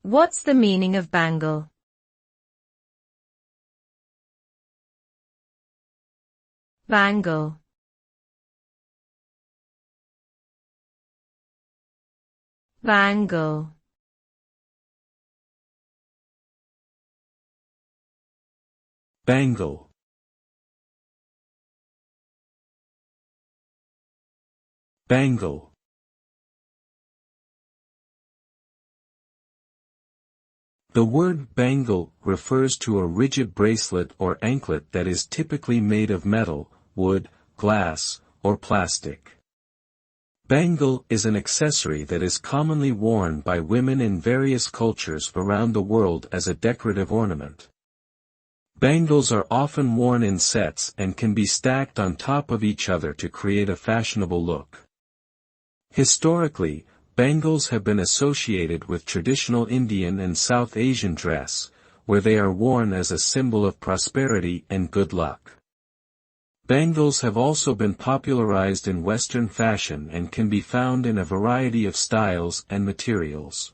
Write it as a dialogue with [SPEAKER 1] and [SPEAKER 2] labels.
[SPEAKER 1] What's the meaning of bangle? Bangle. Bangle.
[SPEAKER 2] Bangle. Bangle. The word bangle refers to a rigid bracelet or anklet that is typically made of metal, wood, glass, or plastic. Bangle is an accessory that is commonly worn by women in various cultures around the world as a decorative ornament. Bangles are often worn in sets and can be stacked on top of each other to create a fashionable look. Historically, bangles have been associated with traditional Indian and South Asian dress, where they are worn as a symbol of prosperity and good luck. Bangles have also been popularized in Western fashion and can be found in a variety of styles and materials.